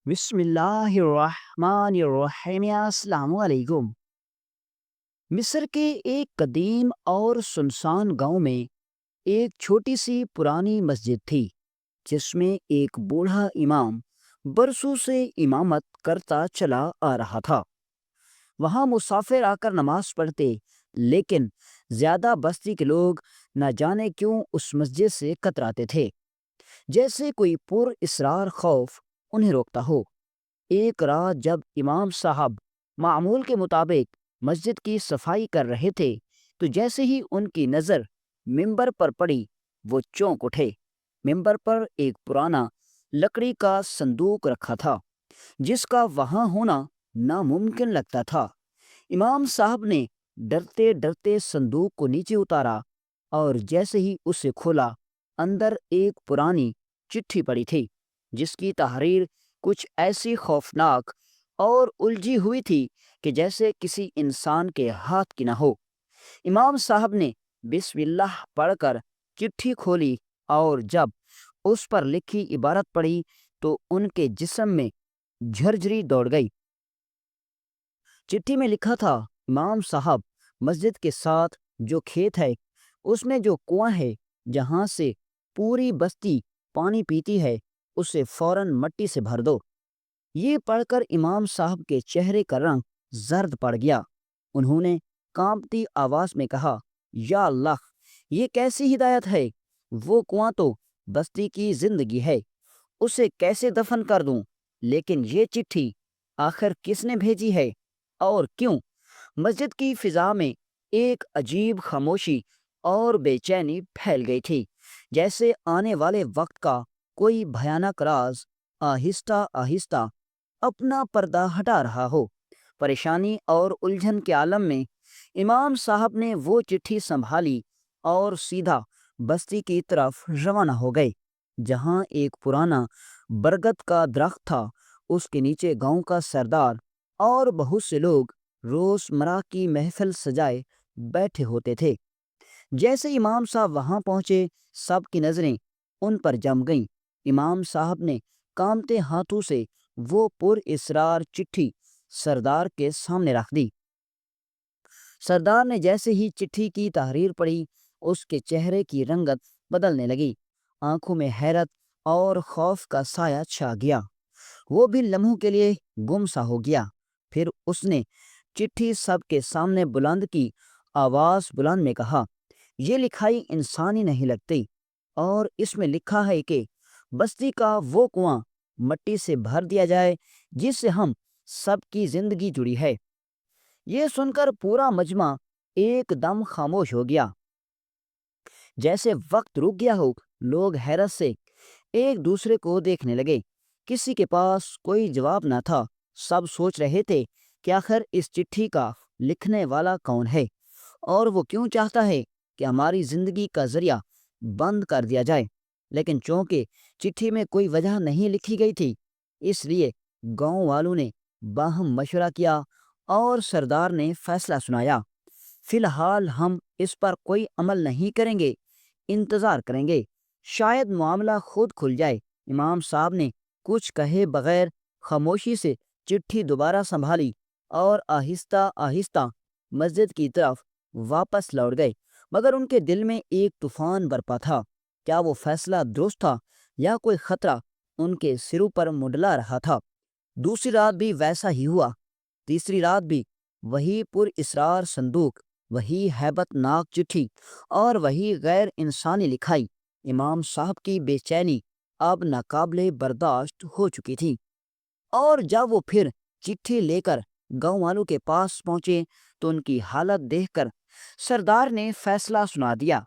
بسم اللہ الرحمن الرحیم، السلام علیکم۔ مصر کے ایک قدیم اور سنسان گاؤں میں ایک چھوٹی سی پرانی مسجد تھی، جس میں ایک بوڑھا امام برسوں سے امامت کرتا چلا آ رہا تھا۔ وہاں مسافر آ کر نماز پڑھتے، لیکن زیادہ بستی کے لوگ نہ جانے کیوں اس مسجد سے کتراتے تھے، جیسے کوئی پر اسرار خوف انہیں روکتا ہو۔ ایک رات جب امام صاحب معمول کے مطابق مسجد کی صفائی کر رہے تھے، تو جیسے ہی ان کی نظر ممبر پر پڑی، وہ چونک اٹھے۔ ممبر پر ایک پرانا لکڑی کا صندوق رکھا تھا، جس کا وہاں ہونا ناممکن لگتا تھا۔ امام صاحب نے ڈرتے ڈرتے صندوق کو نیچے اتارا، اور جیسے ہی اسے کھولا، اندر ایک پرانی چٹھی پڑی تھی، جس کی تحریر کچھ ایسی خوفناک اور الجھی ہوئی تھی کہ جیسے کسی انسان کے ہاتھ کی نہ ہو۔ امام صاحب نے بسم اللہ پڑھ کر چٹھی کھولی، اور جب اس پر لکھی عبارت پڑھی تو ان کے جسم میں جھرجھری دوڑ گئی۔ چٹھی میں لکھا تھا: امام صاحب، مسجد کے ساتھ جو کھیت ہے، اس میں جو کنواں ہے جہاں سے پوری بستی پانی پیتی ہے، اسے فوراً مٹی سے بھر دو۔ یہ پڑھ کر امام صاحب کے چہرے کا رنگ زرد پڑ گیا۔ انہوں نے کانپتی آواز میں کہا: یا اللہ، یہ کیسی ہدایت ہے؟ وہ کنواں تو بستی کی زندگی ہے، اسے کیسے دفن کر دوں؟ لیکن یہ چٹھی آخر کس نے بھیجی ہے اور کیوں؟ مسجد کی فضا میں ایک عجیب خاموشی اور بے چینی پھیل گئی تھی، جیسے آنے والے وقت کا کوئی بھیانک راز آہستہ آہستہ اپنا پردہ ہٹا رہا ہو۔ پریشانی اور الجھن کے عالم میں امام صاحب نے وہ چٹھی سنبھالی اور سیدھا بستی کی طرف روانہ ہو گئے، جہاں ایک پرانا برگد کا درخت تھا۔ اس کے نیچے گاؤں کا سردار اور بہت سے لوگ روز مرہ کی محفل سجائے بیٹھے ہوتے تھے۔ جیسے امام صاحب وہاں پہنچے، سب کی نظریں ان پر جم گئیں۔ امام صاحب نے کانپتے ہاتھوں سے وہ پر اسرار چٹھی سردار کے سامنے رکھ دی۔ سردار نے جیسے ہی چٹھی کی تحریر پڑھی، اس کے چہرے کی رنگت بدلنے لگی، آنکھوں میں حیرت اور خوف کا سایہ چھا گیا۔ وہ بھی لمحوں کے لیے گم سا ہو گیا۔ پھر اس نے چٹھی سب کے سامنے بلند کی، آواز بلند میں کہا: یہ لکھائی انسانی نہیں لگتی، اور اس میں لکھا ہے کہ بستی کا وہ کنواں مٹی سے بھر دیا جائے جس سے ہم سب کی زندگی جڑی ہے۔ یہ سن کر پورا مجمع ایک دم خاموش ہو گیا، جیسے وقت رک گیا ہو۔ لوگ حیرت سے ایک دوسرے کو دیکھنے لگے۔ کسی کے پاس کوئی جواب نہ تھا۔ سب سوچ رہے تھے کہ آخر اس چٹھی کا لکھنے والا کون ہے، اور وہ کیوں چاہتا ہے کہ ہماری زندگی کا ذریعہ بند کر دیا جائے۔ لیکن چونکہ چٹھی میں کوئی وجہ نہیں لکھی گئی تھی، اس لیے گاؤں والوں نے باہم مشورہ کیا، اور سردار نے فیصلہ سنایا: فی الحال ہم اس پر کوئی عمل نہیں کریں گے، انتظار کریں گے، شاید معاملہ خود کھل جائے۔ امام صاحب نے کچھ کہے بغیر خاموشی سے چٹھی دوبارہ سنبھالی، اور آہستہ آہستہ مسجد کی طرف واپس لوٹ گئے۔ مگر ان کے دل میں ایک طوفان برپا تھا۔ کیا وہ فیصلہ درست تھا، یا کوئی خطرہ ان کے سروں پر منڈلا رہا تھا؟ دوسری رات بھی ویسا ہی ہوا، تیسری رات بھی وہی پر اسرار صندوق، وہی ہیبت ناک چٹھی، اور وہی غیر انسانی لکھائی۔ امام صاحب کی بے چینی اب ناقابل برداشت ہو چکی تھی، اور جب وہ پھر چٹھی لے کر گاؤں والوں کے پاس پہنچے تو ان کی حالت دیکھ کر سردار نے فیصلہ سنا دیا: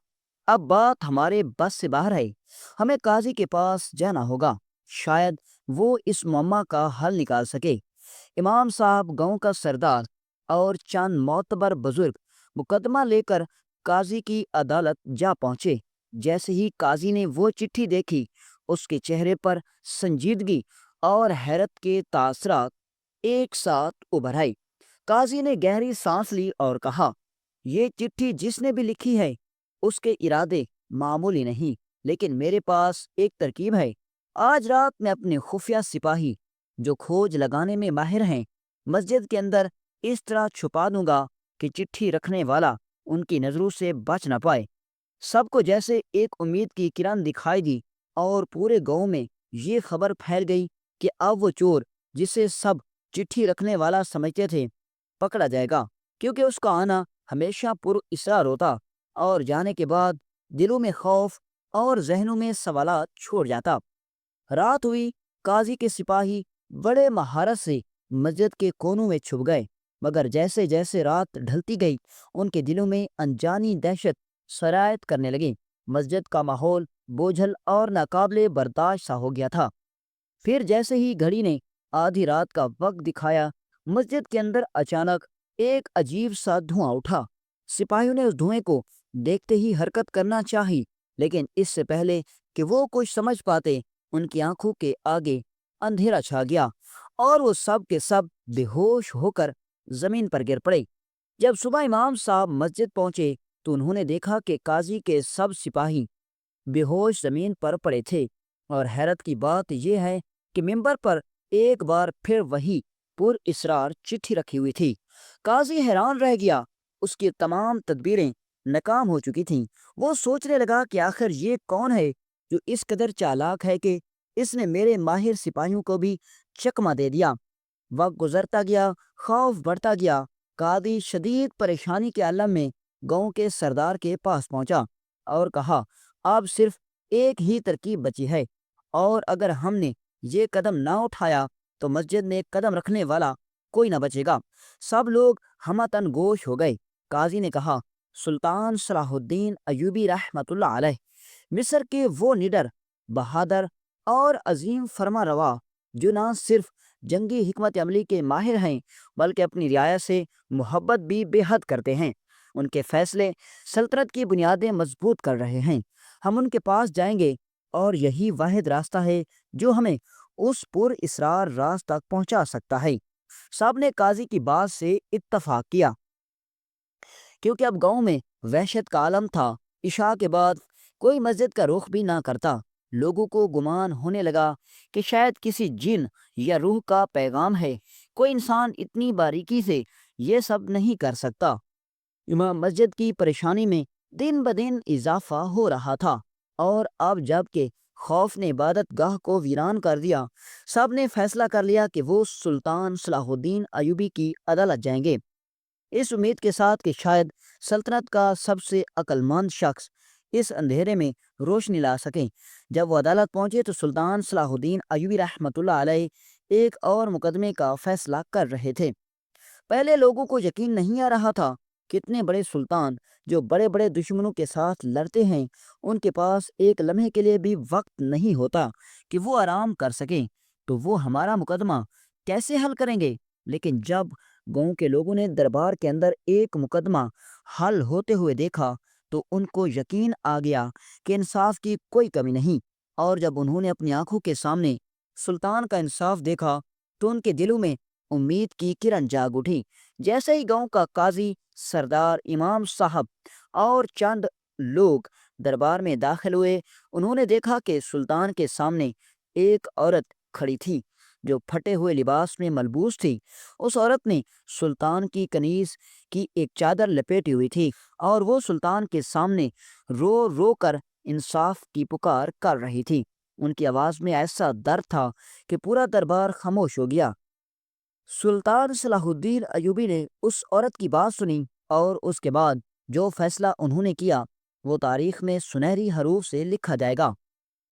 اب بات ہمارے بس سے باہر ہے، ہمیں قاضی کے پاس جانا ہوگا، شاید وہ اس معمہ کا حل نکال سکے۔ امام صاحب، گاؤں کا سردار اور چند معتبر بزرگ مقدمہ لے کر قاضی کی عدالت جا پہنچے۔ جیسے ہی قاضی نے وہ چٹھی دیکھی، اس کے چہرے پر سنجیدگی اور حیرت کے تاثرات ایک ساتھ ابھر آئے۔ قاضی نے گہری سانس لی اور کہا: یہ چٹھی جس نے بھی لکھی ہے، اس کے ارادے معمولی نہیں، لیکن میرے پاس ایک ترکیب ہے۔ آج رات میں اپنے خفیہ سپاہی جو کھوج لگانے میں ماہر ہیں مسجد کے اندر اس طرح چھپا دوں گا کہ چٹھی رکھنے والا ان کی نظروں سے بچ نہ پائے۔ سب کو جیسے ایک امید کی کرن دکھائی دی اور پورے گاؤں میں یہ خبر پھیل گئی کہ اب وہ چور جسے سب چٹھی رکھنے والا سمجھتے تھے پکڑا جائے گا، کیونکہ اس کا آنا ہمیشہ پر اصرار ہوتا اور جانے کے بعد دلوں میں خوف اور ذہنوں میں سوالات چھوڑ جاتا۔ رات ہوئی، قاضی کے سپاہی بڑے مہارت سے مسجد کے کونوں میں چھپ گئے، مگر جیسے جیسے رات ڈھلتی گئی ان کے دلوں میں انجانی دہشت سرایت کرنے لگی۔ مسجد کا ماحول بوجھل اور ناقابل برداشت سا ہو گیا تھا۔ پھر جیسے ہی گھڑی نے آدھی رات کا وقت دکھایا، مسجد کے اندر اچانک ایک عجیب سا دھواں اٹھا۔ سپاہیوں نے اس دھوئیں کو دیکھتے ہی حرکت کرنا چاہی، لیکن اس سے پہلے کہ وہ کچھ سمجھ پاتے ان کی آنکھوں کے آگے اندھیرا چھا گیا اور وہ سب کے سب بے ہوش ہو کر زمین پر گر پڑے۔ جب صبح امام صاحب مسجد پہنچے تو انہوں نے دیکھا کہ قاضی کے سب سپاہی بے ہوش زمین پر پڑے تھے، اور حیرت کی بات یہ ہے کہ ممبر پر ایک بار پھر وہی پر اسرار چٹھی رکھی ہوئی تھی۔ قاضی حیران رہ گیا، اس کی تمام تدبیریں ناکام ہو چکی تھیں۔ وہ سوچنے لگا کہ آخر یہ کون ہے جو اس قدر چالاک ہے کہ اس نے میرے ماہر سپاہیوں کو بھی چکمہ دے دیا۔ وقت گزرتا گیا، خوف بڑھتا گیا۔ قاضی شدید پریشانی کے عالم میں گاؤں کے سردار کے پاس پہنچا اور کہا، اب صرف ایک ہی ترکیب بچی ہے، اور اگر ہم نے یہ قدم نہ اٹھایا تو مسجد میں قدم رکھنے والا کوئی نہ بچے گا۔ سب لوگ ہمتن گوش ہو گئے۔ قاضی نے کہا، سلطان صلاح الدین ایوبی رحمۃ اللہ علیہ، مصر کے وہ نڈر، بہادر اور عظیم فرما روا جو نہ صرف جنگی حکمت عملی کے ماہر ہیں بلکہ اپنی رعایا سے محبت بھی بے حد کرتے ہیں۔ ان کے فیصلے سلطنت کی بنیادیں مضبوط کر رہے ہیں۔ ہم ان کے پاس جائیں گے اور یہی واحد راستہ ہے جو ہمیں اس پر اسرار راز تک پہنچا سکتا ہے۔ سب نے قاضی کی بات سے اتفاق کیا، کیونکہ اب گاؤں میں وحشت کا عالم تھا۔ عشاء کے بعد کوئی مسجد کا رخ بھی نہ کرتا۔ لوگوں کو گمان ہونے لگا کہ شاید کسی جن یا روح کا پیغام ہے۔ کوئی انسان اتنی باریکی سے یہ سب نہیں کر سکتا۔ امام مسجد کی پریشانی میں دن بدن اضافہ ہو رہا تھا، اور اب جب کہ خوف نے عبادت گاہ کو ویران کر دیا، سب نے فیصلہ کر لیا کہ وہ سلطان صلاح الدین ایوبی کی عدالت جائیں گے، اس امید کے ساتھ کہ شاید سلطنت کا سب سے عقل مند شخص اس اندھیرے میں روشنی لا سکیں۔ جب وہ عدالت پہنچے تو سلطان صلاح الدین ایوبی رحمۃ اللہ علیہ ایک اور مقدمے کا فیصلہ کر رہے تھے۔ پہلے لوگوں کو یقین نہیں آ رہا تھا کہ اتنے بڑے سلطان جو بڑے بڑے دشمنوں کے ساتھ لڑتے ہیں، ان کے پاس ایک لمحے کے لیے بھی وقت نہیں ہوتا کہ وہ آرام کر سکیں، تو وہ ہمارا مقدمہ کیسے حل کریں گے؟ لیکن جب گاؤں کے لوگوں نے دربار کے اندر ایک مقدمہ حل ہوتے ہوئے دیکھا تو ان کو یقین آ گیا کہ انصاف کی کوئی کمی نہیں، اور جب انہوں نے اپنی آنکھوں کے سامنے سلطان کا انصاف دیکھا تو ان کے دلوں میں امید کی کرن جاگ اٹھی۔ جیسے ہی گاؤں کا قاضی، سردار، امام صاحب اور چند لوگ دربار میں داخل ہوئے، انہوں نے دیکھا کہ سلطان کے سامنے ایک عورت کھڑی تھی جو پھٹے ہوئے لباس میں ملبوس تھی۔ اس عورت نے سلطان کی کنیز کی ایک چادر لپیٹی ہوئی تھی، اور وہ سلطان کے سامنے رو رو کر انصاف کی پکار کر رہی تھی۔ ان کی آواز میں ایسا درد تھا کہ پورا دربار خاموش ہو گیا۔ سلطان صلاح الدین ایوبی نے اس عورت کی بات سنی، اور اس کے بعد جو فیصلہ انہوں نے کیا وہ تاریخ میں سنہری حروف سے لکھا جائے گا۔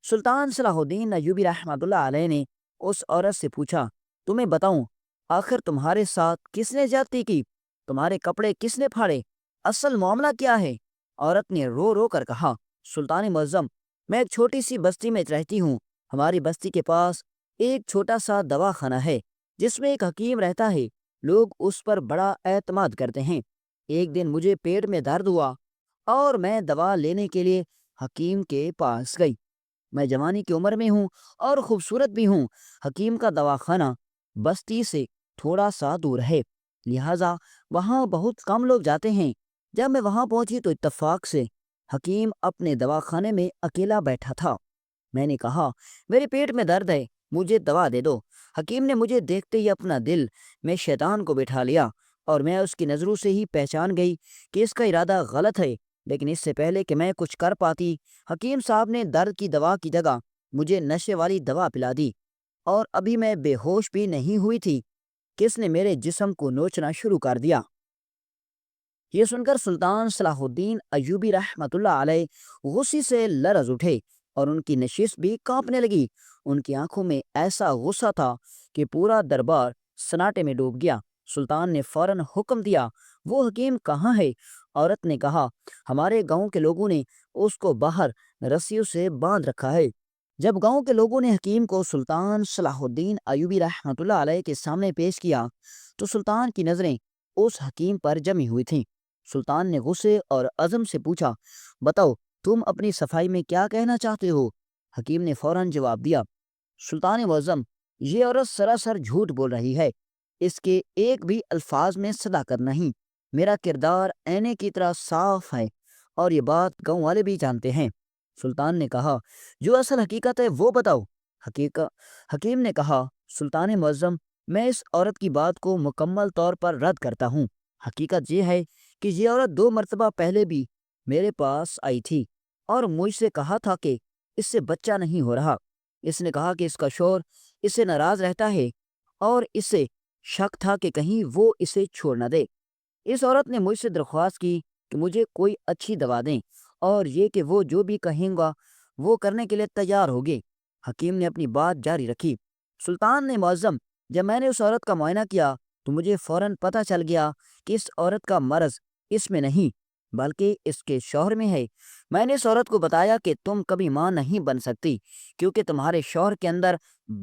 سلطان صلاح الدین ایوبی رحمۃ اللہ علیہ نے اس عورت سے پوچھا، تمہیں بتاؤں آخر تمہارے ساتھ کس نے زیادتی کی؟ تمہارے کپڑے کس نے پھاڑے؟ اصل معاملہ کیا ہے؟ عورت نے رو رو کر کہا، سلطان معظم، میں ایک چھوٹی سی بستی میں رہتی ہوں۔ ہماری بستی کے پاس ایک چھوٹا سا دواخانہ ہے جس میں ایک حکیم رہتا ہے۔ لوگ اس پر بڑا اعتماد کرتے ہیں۔ ایک دن مجھے پیٹ میں درد ہوا اور میں دوا لینے کے لیے حکیم کے پاس گئی۔ میں جوانی کی عمر میں ہوں اور خوبصورت بھی ہوں۔ حکیم کا دواخانہ بستی سے تھوڑا سا دور ہے، لہٰذا وہاں بہت کم لوگ جاتے ہیں۔ جب میں وہاں پہنچی تو اتفاق سے حکیم اپنے دواخانے میں اکیلا بیٹھا تھا۔ میں نے کہا، میرے پیٹ میں درد ہے، مجھے دوا دے دو۔ حکیم نے مجھے دیکھتے ہی اپنا دل میں شیطان کو بٹھا لیا، اور میں اس کی نظروں سے ہی پہچان گئی کہ اس کا ارادہ غلط ہے۔ لیکن اس سے پہلے کہ میں کچھ کر پاتی، حکیم صاحب نے درد کی دوا کی جگہ مجھے نشے والی دوا پلا دی، اور ابھی میں بے ہوش بھی نہیں ہوئی تھی کہ اس نے میرے جسم کو نوچنا شروع کر دیا۔ یہ سن کر سلطان صلاح الدین ایوبی رحمۃ اللہ علیہ غصے سے لرز اٹھے، اور ان کی نشست بھی کانپنے لگی۔ ان کی آنکھوں میں ایسا غصہ تھا کہ پورا دربار سناٹے میں ڈوب گیا۔ سلطان نے فوراً حکم دیا، وہ حکیم کہاں ہے؟ عورت نے کہا، ہمارے گاؤں کے لوگوں نے اس کو باہر رسیوں سے باندھ رکھا ہے۔ جب گاؤں کے لوگوں نے حکیم کو سلطان صلاح الدین ایوبی رحمۃ اللہ علیہ کے سامنے پیش کیا تو سلطان کی نظریں اس حکیم پر جمی ہوئی تھیں۔ سلطان نے غصے اور عزم سے پوچھا، بتاؤ تم اپنی صفائی میں کیا کہنا چاہتے ہو؟ حکیم نے فوراً جواب دیا، سلطان معظم، یہ عورت سراسر جھوٹ بول رہی ہے، اس کے ایک بھی الفاظ میں صداقت نہیں۔ میرا کردار اینے کی طرح صاف ہے، اور یہ بات گاؤں والے بھی جانتے ہیں۔ سلطان نے کہا، جو اصل حقیقت ہے وہ بتاؤ۔ حکیم نے کہا، سلطان معظم، میں اس عورت کی بات کو مکمل طور پر رد کرتا ہوں۔ حقیقت یہ ہے کہ یہ عورت 2 مرتبہ پہلے بھی میرے پاس آئی تھی اور مجھ سے کہا تھا کہ اس سے بچہ نہیں ہو رہا۔ اس نے کہا کہ اس کا شوہر اس سے ناراض رہتا ہے، اور اسے شک تھا کہ کہیں وہ اسے چھوڑ نہ دے۔ اس عورت نے مجھ سے درخواست کی کہ مجھے کوئی اچھی دوا دیں، اور یہ کہ وہ جو بھی کہیں گا وہ کرنے کے لیے تیار ہوگی۔ حکیم نے اپنی بات جاری رکھی، سلطان نے معظم، جب میں نے اس عورت کا معائنہ کیا تو مجھے فوراً پتہ چل گیا کہ اس عورت کا مرض اس میں نہیں بلکہ اس کے شوہر میں ہے۔ میں نے اس عورت کو بتایا کہ تم کبھی ماں نہیں بن سکتی، کیونکہ تمہارے شوہر کے اندر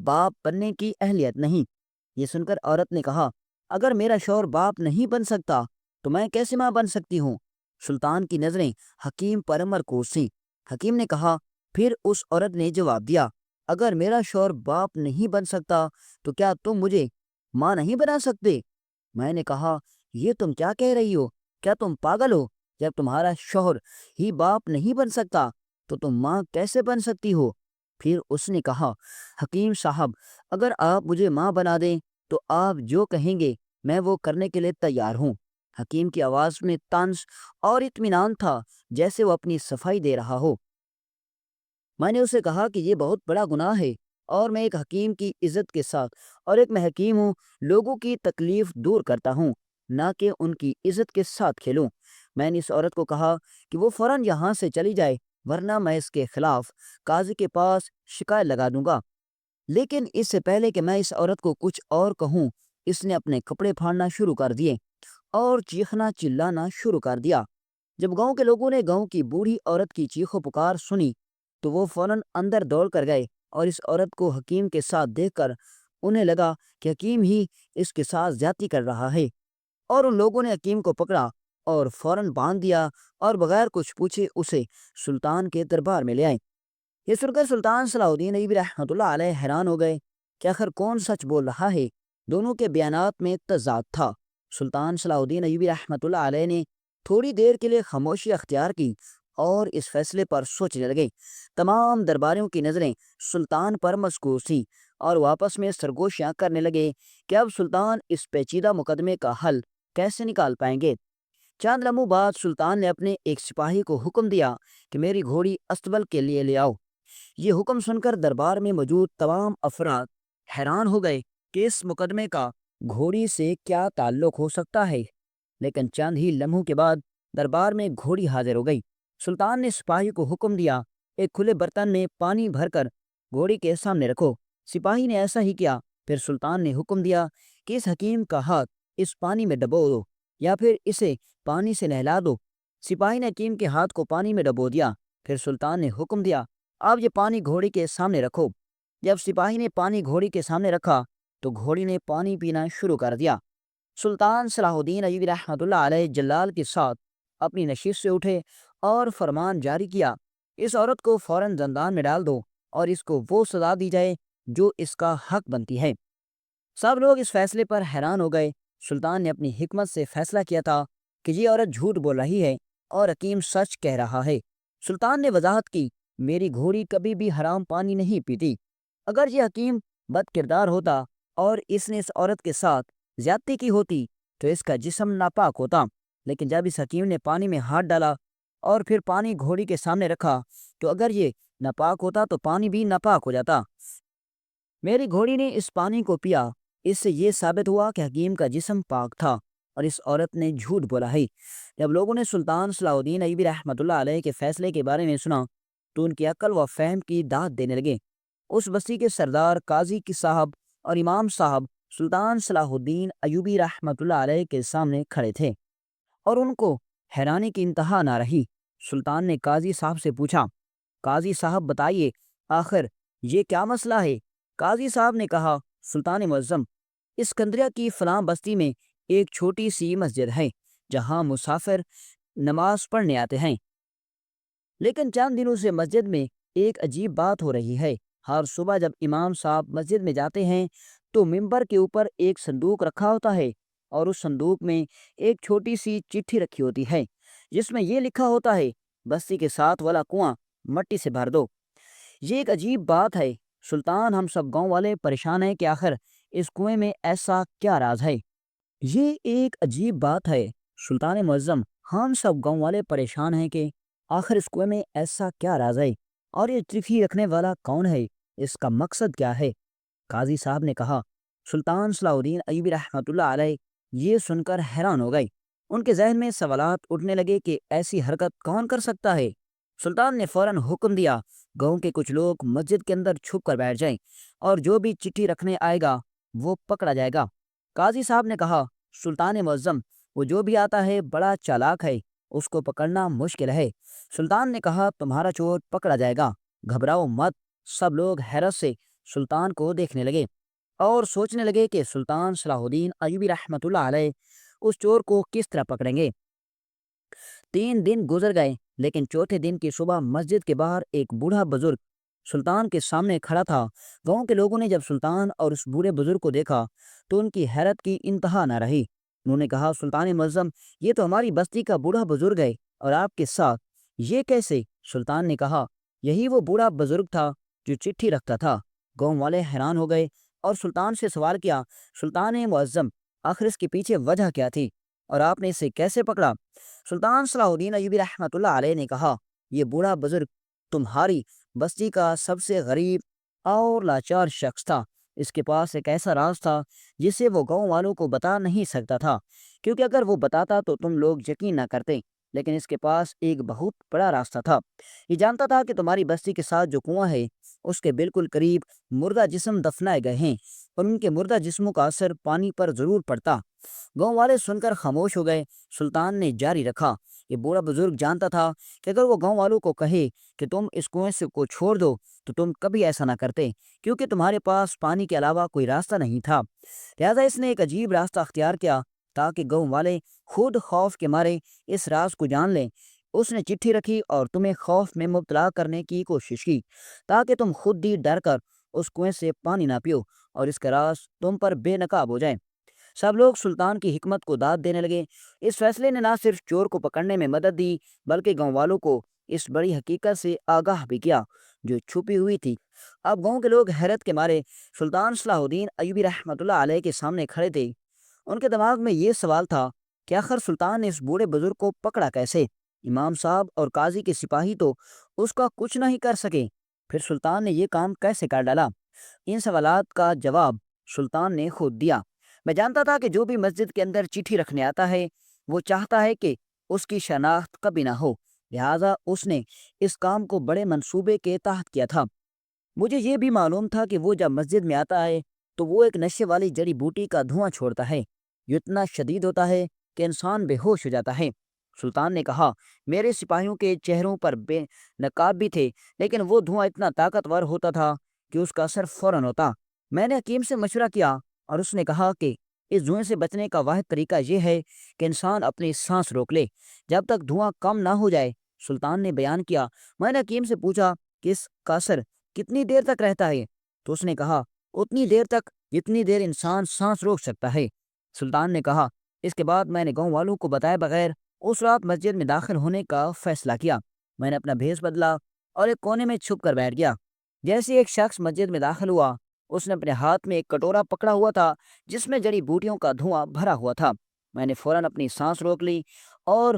باپ بننے کی اہلیت نہیں۔ یہ سن کر عورت نے کہا، اگر میرا شوہر باپ نہیں بن سکتا تو میں کیسے ماں بن سکتی ہوں؟ سلطان کی نظریں حکیم پر مرکوز تھیں۔ حکیم نے کہا، پھر اس عورت نے جواب دیا، اگر میرا شوہر باپ نہیں بن سکتا تو کیا تم مجھے ماں نہیں بنا سکتے؟ میں نے کہا، یہ تم کیا کہہ رہی ہو؟ کیا تم پاگل ہو؟ جب تمہارا شوہر ہی باپ نہیں بن سکتا تو تم ماں کیسے بن سکتی ہو؟ پھر اس نے کہا، حکیم صاحب، اگر آپ مجھے ماں بنا دیں تو آپ جو کہیں گے میں وہ کرنے کے لیے تیار ہوں۔ حکیم کی آواز میں طنز اور اطمینان تھا، جیسے وہ اپنی صفائی دے رہا ہو۔ میں نے اسے کہا کہ یہ بہت بڑا گناہ ہے، اور میں ایک حکیم کی عزت کے ساتھ، اور ایک میں حکیم ہوں، لوگوں کی تکلیف دور کرتا ہوں، نہ کہ ان کی عزت کے ساتھ کھیلوں۔ میں نے اس عورت کو کہا کہ وہ فوراً یہاں سے چلی جائے، ورنہ میں اس کے خلاف قاضی کے پاس شکایت لگا دوں گا۔ لیکن اس سے پہلے کہ میں اس عورت کو کچھ اور کہوں، اس نے اپنے کپڑے پھاڑنا شروع کر دیے اور چیخنا چلانا شروع کر دیا۔ جب گاؤں کے لوگوں نے گاؤں کی بوڑھی عورت کی چیخو پکار سنی تو وہ فوراً اندر دوڑ کر گئے، اور اس عورت کو حکیم کے ساتھ دیکھ کر انہیں لگا کہ حکیم ہی اس کے ساتھ زیادتی کر رہا ہے، اور ان لوگوں نے حکیم کو پکڑا اور فوراً باندھ دیا، اور بغیر کچھ پوچھے اسے سلطان کے دربار میں لے آئے۔ یہ سن کر سلطان صلاح الدین ایوبی رحمۃ اللہ علیہ حیران ہو گئے کہ آخر کون سچ بول رہا ہے۔ دونوں کے بیانات میں تضاد تھا۔ سلطان صلاح الدین ایوبی رحمۃ اللہ علیہ نے تھوڑی دیر کے لیے خاموشی اختیار کی اور اس فیصلے پر سوچنے لگے۔ تمام درباریوں کی نظریں سلطان پر مرکوز تھیں، اور وہ آپس میں سرگوشیاں کرنے لگے کہ اب سلطان اس پیچیدہ مقدمے کا حل کیسے نکال پائیں گے۔ چند لمحوں بعد سلطان نے اپنے ایک سپاہی کو حکم دیا کہ میری گھوڑی استبل کے لیے لے آؤ۔ یہ حکم سن کر دربار میں موجود تمام افراد حیران ہو گئے کہ اس مقدمے کا گھوڑی سے کیا تعلق ہو سکتا ہے، لیکن چند ہی لمحوں کے بعد دربار میں گھوڑی حاضر ہو گئی۔ سلطان نے سپاہی کو حکم دیا، ایک کھلے برتن میں پانی بھر کر گھوڑی کے سامنے رکھو۔ سپاہی نے ایسا ہی کیا۔ پھر سلطان نے حکم دیا کہ اس حکیم کا ہاتھ اس پانی میں ڈبو دو، یا پھر اسے پانی سے نہلا دو۔ سپاہی نے حکیم کے ہاتھ کو پانی میں ڈبو دیا۔ پھر سلطان نے حکم دیا، اب یہ پانی گھوڑی کے سامنے رکھو۔ جب سپاہی نے پانی گھوڑی کے سامنے رکھا تو گھوڑی نے پانی پینا شروع کر دیا۔ سلطان صلاح الدین ایوبی رحمۃ اللہ علیہ جلال کے ساتھ اپنی نشست سے اٹھے اور فرمان جاری کیا، اس عورت کو فوراً زندان میں ڈال دو، اور اس کو وہ سزا دی جائے جو اس کا حق بنتی ہے۔ سب لوگ اس فیصلے پر حیران ہو گئے۔ سلطان نے اپنی حکمت سے فیصلہ کیا تھا کہ یہ عورت جھوٹ بول رہی ہے اور حکیم سچ کہہ رہا ہے۔ سلطان نے وضاحت کی، میری گھوڑی کبھی بھی حرام پانی نہیں پیتی۔ اگر یہ حکیم بد کردار ہوتا اور اس نے اس عورت کے ساتھ زیادتی کی ہوتی تو اس کا جسم ناپاک ہوتا، لیکن جب اس حکیم نے پانی میں ہاتھ ڈالا اور پھر پانی گھوڑی کے سامنے رکھا تو اگر یہ ناپاک ہوتا تو پانی بھی ناپاک ہو جاتا۔ میری گھوڑی نے اس پانی کو پیا، اس سے یہ ثابت ہوا کہ حکیم کا جسم پاک تھا اور اس عورت نے جھوٹ بولا ہے۔ جب لوگوں نے سلطان صلاح الدین ایوبی رحمۃ اللہ علیہ کے فیصلے کے بارے میں سنا تو ان کی عقل و فہم کی داد دینے لگے۔ اس بستی کے سردار قاضی کی صاحب اور امام صاحب سلطان صلاح الدین ایوبی رحمۃ اللہ علیہ کے سامنے کھڑے تھے اور ان کو حیرانی کی انتہا نہ رہی۔ سلطان نے قاضی صاحب سے پوچھا، قاضی صاحب بتائیے آخر یہ کیا مسئلہ ہے؟ قاضی صاحب نے کہا، سلطان معظم، اسکندریہ کی فلاں بستی میں ایک چھوٹی سی مسجد ہے جہاں مسافر نماز پڑھنے آتے ہیں، لیکن چند دنوں سے مسجد میں ایک عجیب بات ہو رہی ہے۔ ہر صبح جب امام صاحب مسجد میں جاتے ہیں تو ممبر کے اوپر ایک صندوق رکھا ہوتا ہے اور اس صندوق میں ایک چھوٹی سی چٹھی رکھی ہوتی ہے جس میں یہ لکھا ہوتا ہے، بستی کے ساتھ والا کنواں مٹی سے بھر دو۔ یہ ایک عجیب بات ہے سلطان، ہم سب گاؤں والے پریشان ہیں کہ آخر اس کنویں میں ایسا کیا راز ہے؟ یہ ایک عجیب بات ہے سلطان معظم، ہم سب گاؤں والے پریشان ہیں کہ آخر اس کنویں میں ایسا کیا راز ہے اور یہ چٹھی رکھنے والا کون ہے، اس کا مقصد کیا ہے؟ قاضی صاحب نے کہا، سلطان صلاح الدین ایوبی رحمۃ اللہ علیہ یہ سن کر حیران ہو گئے۔ ان کے ذہن میں سوالات اٹھنے لگے کہ ایسی حرکت کون کر سکتا ہے؟ سلطان نے فوراً حکم دیا، گاؤں کے کچھ لوگ مسجد کے اندر چھپ کر بیٹھ جائیں اور جو بھی چٹھی رکھنے آئے گا وہ پکڑا جائے گا۔ قاضی صاحب نے کہا، سلطان معظم، وہ جو بھی آتا ہے بڑا چالاک ہے، اس کو پکڑنا مشکل ہے۔ سلطان نے کہا، تمہارا چور پکڑا جائے گا، گھبراؤ مت۔ سب لوگ حیرت سے سلطان کو دیکھنے لگے اور سوچنے لگے کہ سلطان صلاح الدین ایوبی رحمۃ اللہ علیہ اس چور کو کس طرح پکڑیں گے۔ 3 دن گزر گئے، لیکن چوتھے دن کی صبح مسجد کے باہر ایک بوڑھا بزرگ سلطان کے سامنے کھڑا تھا۔ گاؤں کے لوگوں نے جب سلطان اور اس بوڑھے بزرگ کو دیکھا تو ان کی حیرت کی انتہا نہ رہی۔ انہوں نے کہا، سلطان معظم، یہ تو ہماری بستی کا بوڑھا بزرگ ہے اور آپ کے ساتھ یہ کیسے؟ سلطان نے کہا، یہی وہ بوڑھا بزرگ تھا جو چٹھی رکھتا تھا۔ گاؤں والے حیران ہو گئے اور سلطان سے سوال کیا، سلطان معظم، آخر اس کے پیچھے وجہ کیا تھی اور آپ نے اسے کیسے پکڑا؟ سلطان صلاح الدین ایوبی رحمۃ اللہ علیہ نے کہا، یہ بوڑھا بزرگ تمہاری بستی کا سب سے غریب اور لاچار شخص تھا۔ اس کے پاس ایک ایسا راز تھا جسے وہ گاؤں والوں کو بتا نہیں سکتا تھا، کیونکہ اگر وہ بتاتا تو تم لوگ یقین نہ کرتے، لیکن اس کے پاس ایک بہت بڑا راستہ تھا۔ یہ جانتا تھا کہ تمہاری بستی کے ساتھ جو کنواں ہے اس کے بالکل قریب مردہ جسم دفنائے گئے ہیں اور ان کے مردہ جسموں کا اثر پانی پر ضرور پڑتا۔ گاؤں والے سن کر خاموش ہو گئے۔ سلطان نے جاری رکھا، یہ بوڑھا بزرگ جانتا تھا کہ اگر وہ گاؤں والوں کو کہے کہ تم اس کنویں سے کو چھوڑ دو تو تم کبھی ایسا نہ کرتے، کیونکہ تمہارے پاس پانی کے علاوہ کوئی راستہ نہیں تھا۔ لہذا اس نے ایک عجیب راستہ اختیار کیا تاکہ گاؤں والے خود خوف کے مارے اس راز کو جان لیں۔ اس نے چٹھی رکھی اور تمہیں خوف میں مبتلا کرنے کی کوشش کی تاکہ تم خود ہی ڈر کر اس کنویں سے پانی نہ پیو اور اس کا راز تم پر بے نقاب ہو جائے۔ سب لوگ سلطان کی حکمت کو داد دینے لگے۔ اس فیصلے نے نہ صرف چور کو پکڑنے میں مدد دی بلکہ گاؤں والوں کو اس بڑی حقیقت سے آگاہ بھی کیا جو چھپی ہوئی تھی۔ اب گاؤں کے لوگ حیرت کے مارے سلطان صلاح الدین ایوبی رحمۃ اللہ علیہ کے سامنے کھڑے تھے۔ ان کے دماغ میں یہ سوال تھا کہ آخر سلطان نے اس بوڑھے بزرگ کو پکڑا کیسے؟ امام صاحب اور قاضی کے سپاہی تو اس کا کچھ نہیں کر سکے، پھر سلطان نے یہ کام کیسے کر ڈالا؟ ان سوالات کا جواب سلطان نے خود دیا۔ میں جانتا تھا کہ جو بھی مسجد کے اندر چٹھی رکھنے آتا ہے وہ چاہتا ہے کہ اس کی شناخت کبھی نہ ہو، لہٰذا اس نے اس کام کو بڑے منصوبے کے تحت کیا تھا۔ مجھے یہ بھی معلوم تھا کہ وہ جب مسجد میں آتا ہے تو وہ ایک نشے والی جڑی بوٹی کا دھواں چھوڑتا ہے، یہ اتنا شدید ہوتا ہے کہ انسان بے ہوش ہو جاتا ہے۔ سلطان نے کہا، میرے سپاہیوں کے چہروں پر بے نقاب بھی تھے، لیکن وہ دھواں اتنا طاقتور ہوتا تھا کہ اس کا اثر فوراً ہوتا۔ میں نے حکیم سے مشورہ کیا اور اس نے کہا کہ اس دھوئیں سے بچنے کا واحد طریقہ یہ ہے کہ انسان اپنی سانس روک لے جب تک دھواں کم نہ ہو جائے۔ سلطان نے بیان کیا، میں نے حکیم سے پوچھا کہ اس کا اثر کتنی دیر تک رہتا ہے تو اس نے کہا، اتنی دیر تک جتنی دیر انسان سانس روک سکتا ہے۔ سلطان نے کہا، اس کے بعد میں نے گاؤں والوں کو بتائے بغیر اس رات مسجد میں داخل ہونے کا فیصلہ کیا۔ میں نے اپنا بھیس بدلا اور ایک کونے میں چھپ کر بیٹھ گیا۔ جیسے ایک شخص مسجد میں داخل ہوا اس نے اپنے ہاتھ میں ایک کٹورا پکڑا ہوا تھا جس میں جڑی بوٹیوں کا دھواں بھرا ہوا تھا۔ میں نے فوراً اپنی سانس روک لی اور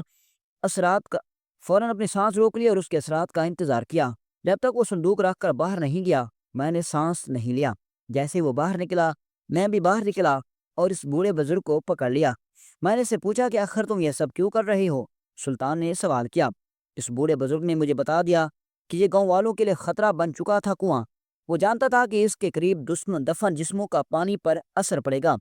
اثرات کا فوراً اپنی سانس روک لی اور اس کے اثرات کا انتظار کیا جب تک وہ صندوق رکھ کر باہر نہیں گیا۔ میں نے سانس نہیں لیا۔ جیسے وہ باہر نکلا میں بھی باہر نکلا اور اس بوڑھے بزرگ کو پکڑ لیا۔ میں نے اس سے پوچھا کہ آخر تم یہ سب کیوں کر رہی ہو؟ سلطان نے سوال کیا۔ اس بوڑھے بزرگ نے مجھے بتا دیا کہ یہ گاؤں والوں کے لیے خطرہ بن چکا تھا کنواں۔ وہ جانتا تھا کہ اس کے قریب دفن جسموں کا پانی پر اثر پڑے گا،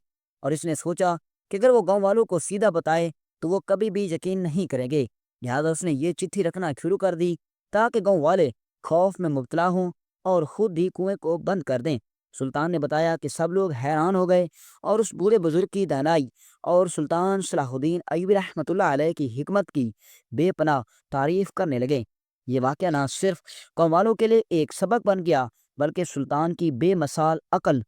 اور اس نے سوچا کہ اگر وہ گاؤں والوں کو سیدھا بتائے تو وہ کبھی بھی یقین نہیں کریں گے۔ لہٰذا اس نے یہ چٹھی رکھنا شروع کر دی تاکہ گاؤں والے خوف میں مبتلا ہوں اور خود ہی کنویں کو بند کر دیں۔ سلطان نے بتایا کہ سب لوگ حیران ہو گئے اور اس بوڑھے بزرگ کی دانائی اور سلطان صلاح الدین ایوبی رحمۃ اللہ علیہ کی حکمت کی بے پناہ تعریف کرنے لگے۔ یہ واقعہ نہ صرف قوم والوں کے لیے ایک سبق بن گیا بلکہ سلطان کی بے مثال عقل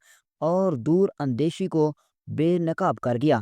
اور دور اندیشی کو بے نقاب کر گیا۔